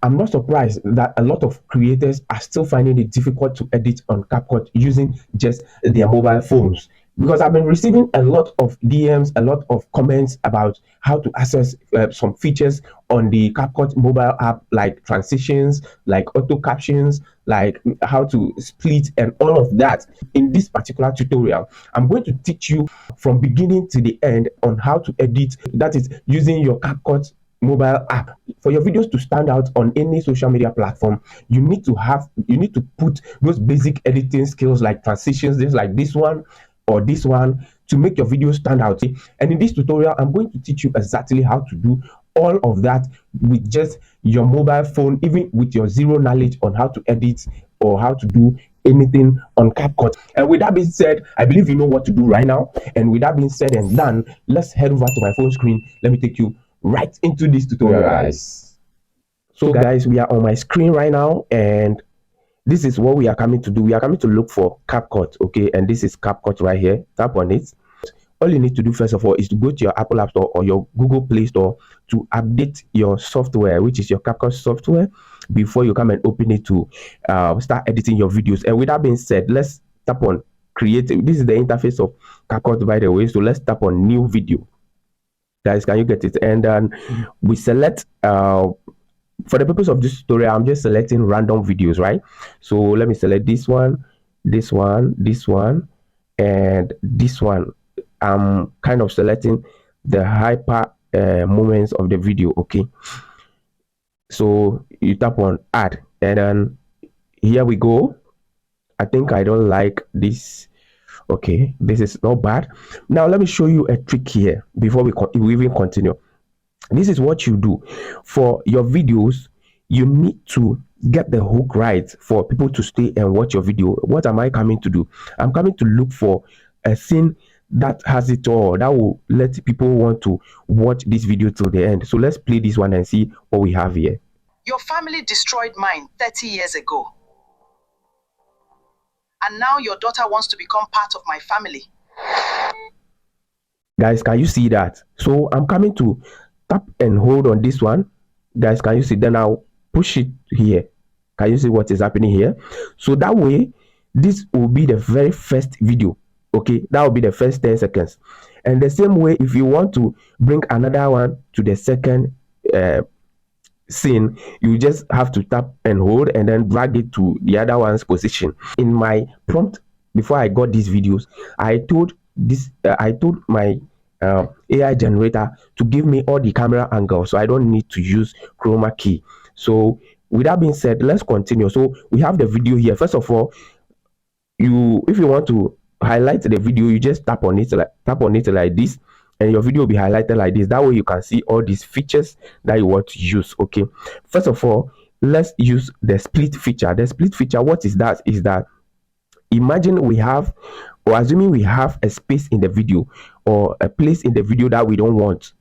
I'm not surprised that a lot of creators are still finding it difficult to edit on CapCut using just their mobile phones. Because I've been receiving a lot of DMs, a lot of comments about how to access some features on the CapCut mobile app, like transitions, like auto captions, like how to split and all of that. In this particular tutorial, I'm going to teach you from beginning to the end on how to edit, that is using your CapCut mobile app. For your videos to stand out on any social media platform, you need to put those basic editing skills like transitions, just like this one or this one, to make your video stand out. And in this tutorial, I'm going to teach you exactly how to do all of that with just your mobile phone, even with your zero knowledge on how to edit or how to do anything on CapCut. And with that being said, I believe you know what to do right now. And with that being said and done, let's head over to my phone screen. Let me take you right into this tutorial, guys. So guys, we are on my screen right now, and this is what we are coming to do. We are coming to look for CapCut, okay? And this is CapCut right here. Tap on it. All you need to do first of all is to go to your Apple App Store or your Google Play Store to update your software, which is your CapCut software, before you come and open it to start editing your videos. And with that being said, let's tap on create. This is the interface of CapCut, by the way. So let's tap on new video. Guys, can you get it? And then we select for the purpose of this tutorial, I'm just selecting random videos, right? So let me select this one, this one, this one, and this one. I'm kind of selecting the hyper moments of the video, okay? So you tap on add, and then here we go. I think I don't like this. Okay, this is not bad. Now let me show you a trick here before we even continue. This is what you do for your videos. You need to get the hook right for people to stay and watch your video. What am I coming to do? I'm coming to look for a scene that has it all, that will let people want to watch this video till the end. So let's play this one and see what we have here. Your family destroyed mine 30 years ago, and now your daughter wants to become part of my family. Guys, can you see that? So I'm coming to tap and hold on this one. Guys, can you see? Then I'll push it here. Can you see what is happening here? So that way, this will be the very first video. Okay, that will be the first 10 seconds. And the same way, if you want to bring another one to the second scene, you just have to tap and hold and then drag it to the other one's position. In my prompt before I got these videos, I told my AI generator to give me all the camera angles, so I don't need to use chroma key. So with that being said, let's continue. So we have the video here. First of all, if you want to highlight the video, you just tap on it like this, and your video will be highlighted like this. That way you can see all these features that you want to use. Okay, first of all, let's use the split feature. The split feature, what is that? Is that, imagine we have, or assuming we have a space in the video or a place in the video that we don't want,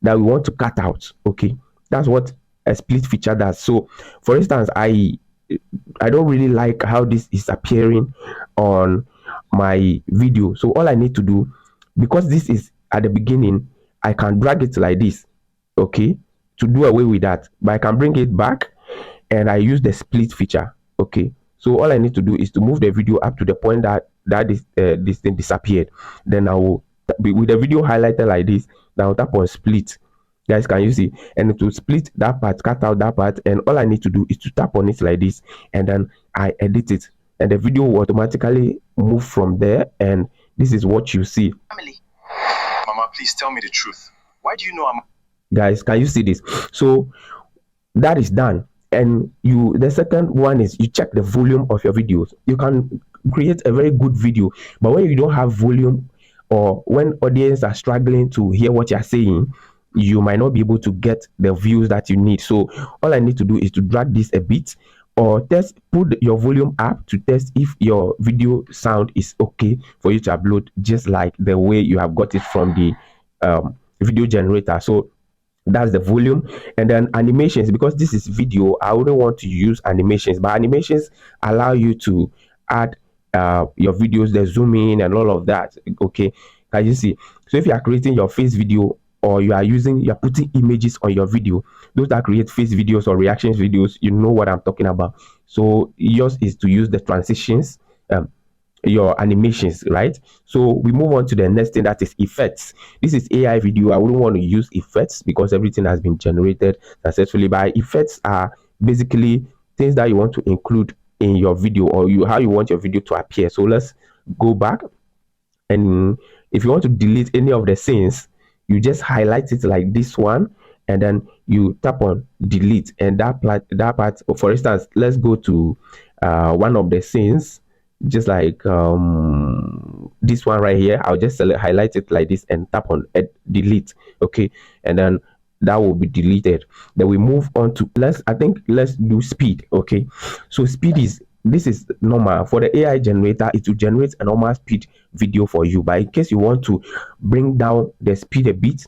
that we want to cut out. Okay, that's what a split feature does. So for instance, I don't really like how this is appearing on my video. So all I need to do, because this is at the beginning, I can drag it like this, okay, to do away with that. But I can bring it back and I use the split feature. Okay, so all I need to do is to move the video up to the point that this thing disappeared. Then I will, with the video highlighted like this, now tap on split. Guys, can you see? And to split that part, cut out that part, and all I need to do is to tap on it like this, and then I edit it, and the video will automatically move from there, and this is what you see. Family. Mama, please tell me the truth. Why do you know I'm... Guys, can you see this? So that is done. And the second one is you check the volume of your videos. You can create a very good video, but when you don't have volume, or when audience are struggling to hear what you're saying, you might not be able to get the views that you need. So all I need to do is to drag this a bit, or put your volume up to test if your video sound is okay for you to upload, just like the way you have got it from the video generator. So that's the volume. And then animations, because this is video, I wouldn't want to use animations, but animations allow you to add your videos, the zoom in and all of that. Okay, can you see? So if you are creating your face video or you're putting images on your video, those that create face videos or reactions videos, you know what I'm talking about. So yours is to use the transitions, your animations, right? So we move on to the next thing, that is effects. This is AI video. I wouldn't want to use effects because everything has been generated successfully. But effects are basically things that you want to include in your video, or how you want your video to appear. So let's go back, and if you want to delete any of the scenes, you just highlight it like this one, and then you tap on delete, and that part, for instance, let's go to one of the scenes, just like this one right here. I'll just highlight it like this and tap on delete. Okay, and then that will be deleted. Then we move on to, let's do speed. Okay, so speed is, this is normal for the AI generator. It will generate a normal speed video for you, but in case you want to bring down the speed a bit,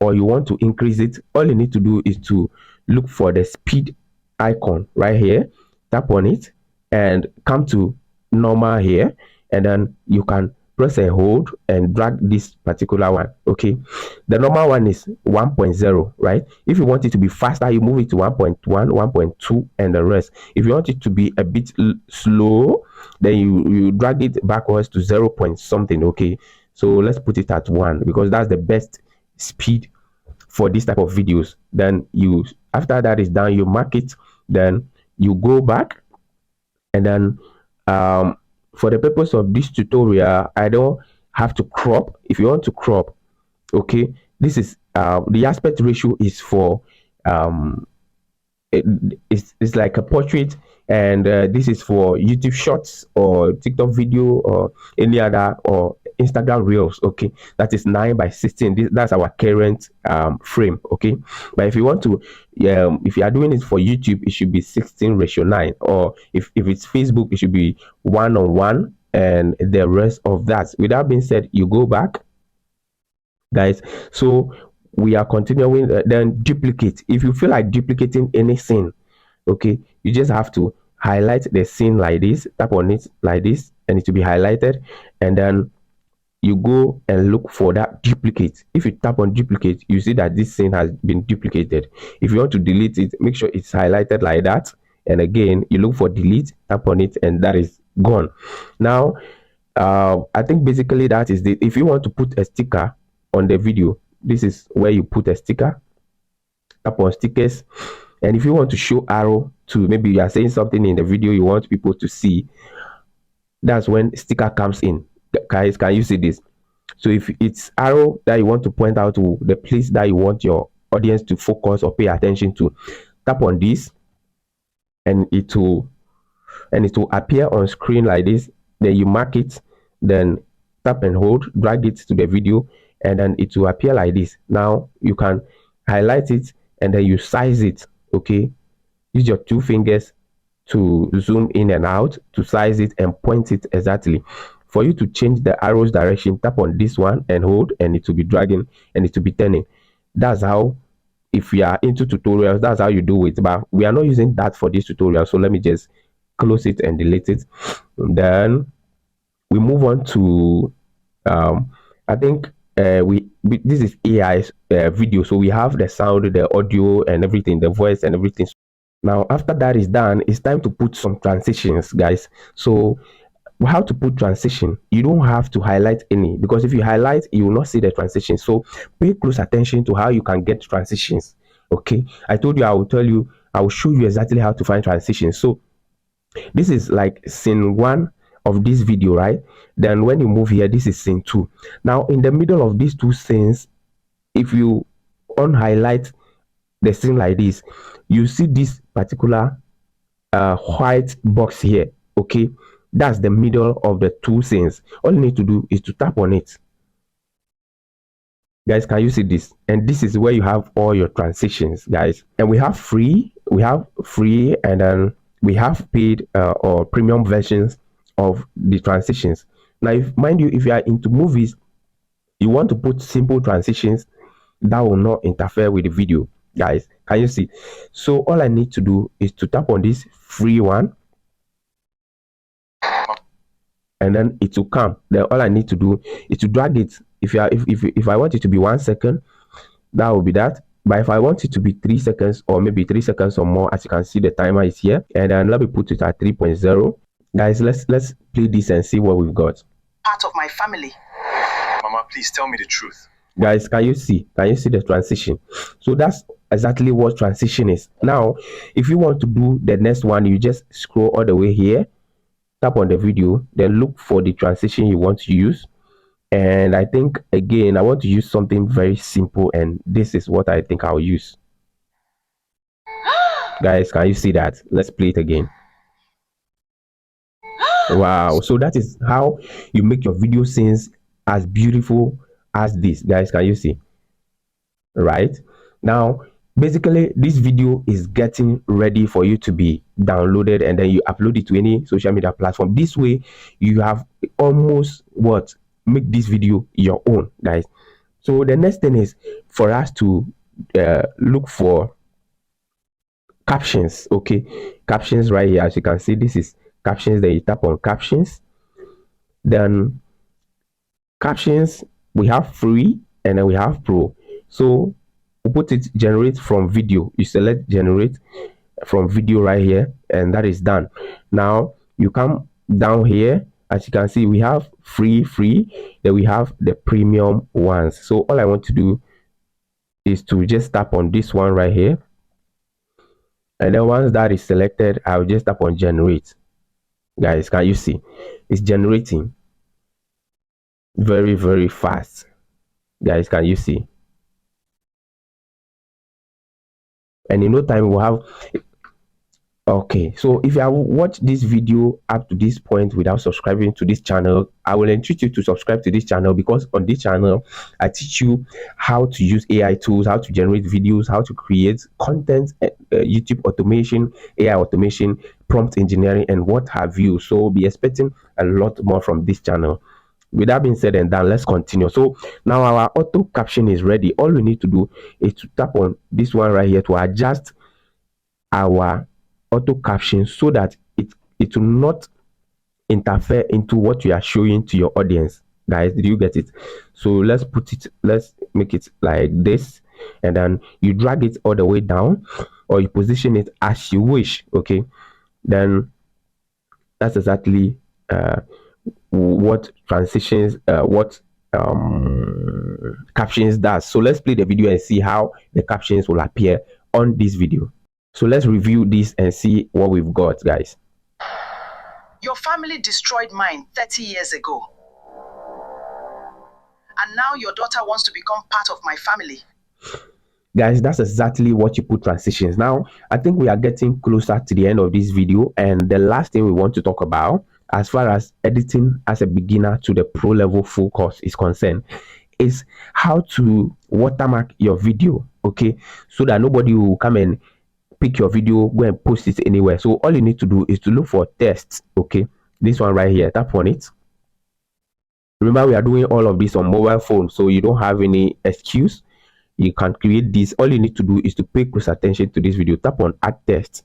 or you want to increase it, all you need to do is to look for the speed icon right here, tap on it, and come to normal here, and then you can press and hold and drag this particular one. Okay, the normal one is 1.0, right? If you want it to be faster, you move it to 1.1, 1.2, and the rest. If you want it to be a bit slow, then you drag it backwards to 0 point something. Okay, so let's put it at 1 because that's the best speed for this type of videos. Then you, after that is done, you mark it, then you go back, and then for the purpose of this tutorial, I don't have to crop. If you want to crop, okay, this is the aspect ratio is for it, it's like a portrait, and this is for YouTube shorts or TikTok video or any other, or Instagram reels. Okay, that is 9 by 16. That's our current frame. Okay, but if you want to, if you are doing it for YouTube, it should be 16:9, or if it's Facebook, it should be 1:1, and the rest of that. With that being said, you go back, guys. So we are continuing, then duplicate. If you feel like duplicating any scene, okay, you just have to highlight the scene like this, tap on it like this, and it will be highlighted, and then you go and look for that duplicate. If you tap on duplicate, you see that this scene has been duplicated. If you want to delete it, make sure it's highlighted like that, and again you look for delete, tap on it, and that is gone. Now I think basically that is the, if you want to put a sticker on the video, this is where you put a sticker, tap on stickers. And if you want to show arrow to, maybe you are saying something in the video you want people to see, that's when sticker comes in. Guys, can you see this? So if it's arrow that you want to point out to the place that you want your audience to focus or pay attention to, tap on this, and it will appear on screen like this. Then you mark it, then tap and hold, drag it to the video, and then it will appear like this. Now you can highlight it, and then you size it. Okay, use your 2 fingers to zoom in and out to size it and point it exactly. For you to change the arrow's direction, tap on this one and hold, and it will be dragging and it will be turning. That's how, if you are into tutorials, that's how you do it. But we are not using that for this tutorial, so let me just close it and delete it. And then we move on to I think this is AI's video, so we have the sound, the audio, and everything, the voice and everything. Now after that is done, it's time to put some transitions, guys. So how to put transition? You don't have to highlight any, because if you highlight, you will not see the transition. So pay close attention to how you can get transitions. Okay, I told you I will tell you, I will show you exactly how to find transitions. So this is like scene 1 of this video, right? Then when you move here, this is scene 2. Now in the middle of these 2 scenes, if you unhighlight the scene like this, you see this particular white box here. Okay, that's the middle of the 2 scenes. All you need to do is to tap on it. Guys, can you see this? And this is where you have all your transitions, guys. And we have free, and then we have paid or premium versions of the transitions. Now, mind you, if you are into movies, you want to put simple transitions that will not interfere with the video. Guys, can you see? So all I need to do is to tap on this free one, and then it will come. Then all I need to do is to drag it. If I want it to be 1 second, That will be that. But if I want it to be 3 seconds or maybe 3 seconds or more, as you can see, the timer is here. And then let me put it at 3.0. Guys, let's play this and see what we've got. Part of my family. Mama, please tell me the truth. Guys, can you see the transition? So that's exactly what transition is. Now if you want to do the next one, you just scroll all the way here, tap on the video, then look for the transition you want to use. And I think again I want to use something very simple, and this is what I think I'll use. Guys, can you see that? Let's play it again. Wow, so that is how you make your video scenes as beautiful as this. Guys, can you see? Right now, basically this video is getting ready for you to be downloaded, and then you upload it to any social media platform. This way you have almost what make this video your own, guys. So the next thing is for us to look for captions. Okay, captions right here. As you can see, this is captions. Then you tap on captions. Then captions, we have free and then we have pro. So we put it generate from video. You select generate from video right here, and that is done. Now you come down here. As you can see, we have free, then we have the premium ones. So all I want to do is to just tap on this one right here, and then once that is selected, I'll just tap on generate. Guys, can you see it's generating very fast? Guys, can you see? And in no time we'll have. Okay, so if you have watched this video up to this point without subscribing to this channel, I will entreat you to subscribe to this channel, because on this channel I teach you how to use AI tools, how to generate videos, how to create content, YouTube automation, AI automation, prompt engineering, and what have you. So be expecting a lot more from this channel. With that being said and done, let's continue. So now our auto caption is ready. All we need to do is to tap on this one right here to adjust our auto caption so that it will not interfere into what you are showing to your audience. Guys, did you get it? So let's make it like this, and then you drag it all the way down, or you position it as you wish. Okay, then that's exactly what transitions what captions does. So let's play the video and see how the captions will appear on this video. So let's review this and see what we've got, guys. Your family destroyed mine 30 years ago. And now your daughter wants to become part of my family. Guys, that's exactly what you put transitions. Now, I think we are getting closer to the end of this video, and the last thing we want to talk about, as far as editing as a beginner to the pro level full course is concerned, is how to watermark your video, okay, so that nobody will come and pick your video, go and post it anywhere. So all you need to do is to look for tests. Okay, this one right here, tap on it. Remember, we are doing all of this on mobile phone, so you don't have any excuse. You can create this. All you need to do is to pay close attention to this video. Tap on add test.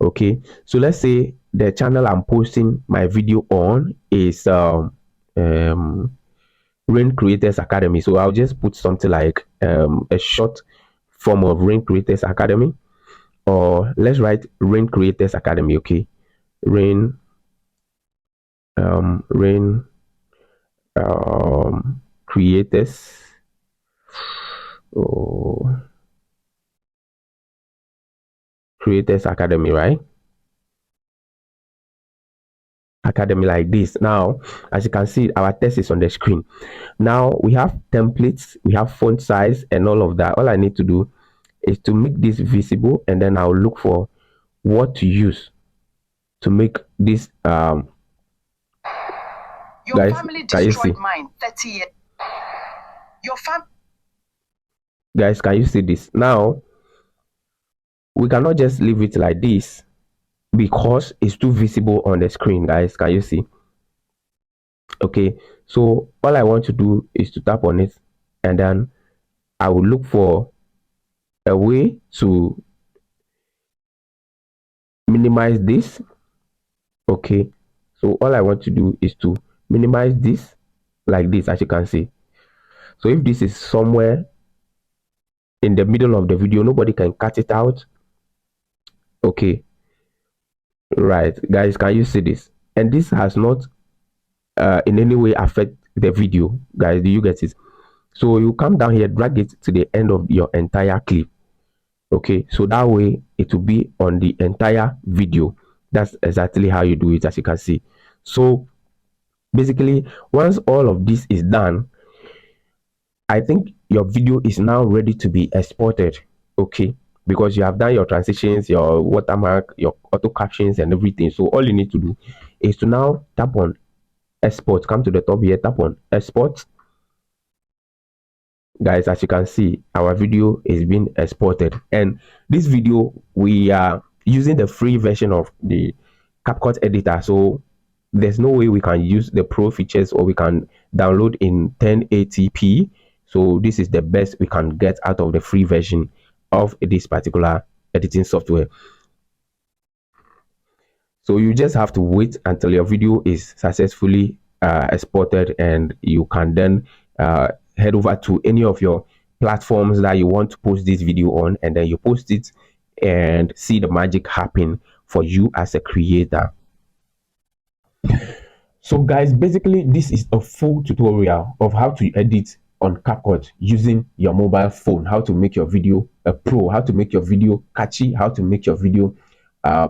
Okay, so let's say the channel I'm posting my video on is Rhain Creators Academy. So I'll just put something like a short form of Rhain Creators Academy, or let's write Rhain Creators Academy. Okay, Rhain Creators, oh, Creators Academy, right? Academy, like this. Now as you can see, our text is on the screen. Now we have templates, we have font size and all of that. All I need to do is to make this visible, and then I'll look for what to use to make this your guys, family can you see? destroyed mine 30 years. Your fam Guys, can you see this? Now we cannot just leave it like this because it's too visible on the screen. Guys, can you see? Okay, so all I want to do is to tap on it, and then I will look for a way to minimize this. Okay, so all I want to do is to minimize this like this, as you can see. So if this is somewhere in the middle of the video. Nobody can cut it out. Okay, right, guys, can you see this? And this has not in any way affect the video, guys. Do you get it? So you come down here, drag it to the end of your entire clip. Okay, so that way it will be on the entire video. That's exactly how you do it, as you can see. So basically, once all of this is done, I think your video is now ready to be exported. Okay, because you have done your transitions, your watermark, your auto captions, and everything. So all you need to do is to now tap on export. Come to the top here, tap on export. Guys, as you can see, our video is being exported, and this video we are using the free version of the CapCut editor. So there's no way we can use the pro features, or we can download in 1080p. So this is the best we can get out of the free version of this particular editing software. So you just have to wait until your video is successfully exported, and you can then head over to any of your platforms that you want to post this video on, and then you post it and see the magic happen for you as a creator. So guys, basically this is a full tutorial of how to edit on CapCut using your mobile phone, how to make your video a pro, how to make your video catchy, how to make your video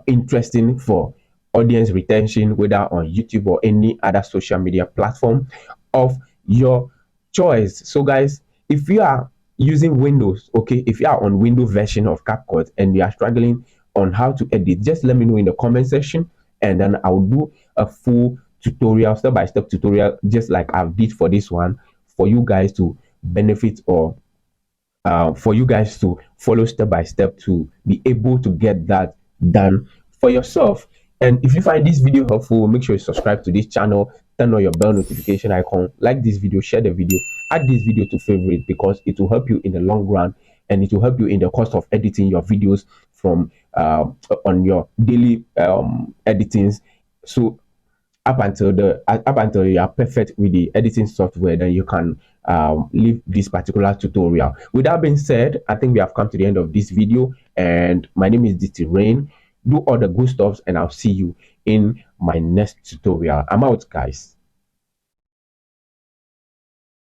interesting for audience retention, whether on YouTube or any other social media platform of your choice. So guys, if you are using Windows, okay, if you are on Windows version of CapCut and you are struggling on how to edit, just let me know in the comment section, and then I'll do a full tutorial, step-by-step tutorial, just like I did for this one, for you guys to benefit, or for you guys to follow step by step to be able to get that done for yourself. And if you find this video helpful, make sure you subscribe to this channel, turn on your bell notification icon, like this video, share the video, add this video to favorite, because it will help you in the long run, and it will help you in the cost of editing your videos from on your daily editings. So up until you are perfect with the editing software, then you can leave this particular tutorial. With that being said, I think we have come to the end of this video, and my name is Rhain. Do all the good stuffs, and I'll see you in my next tutorial. I'm out, guys.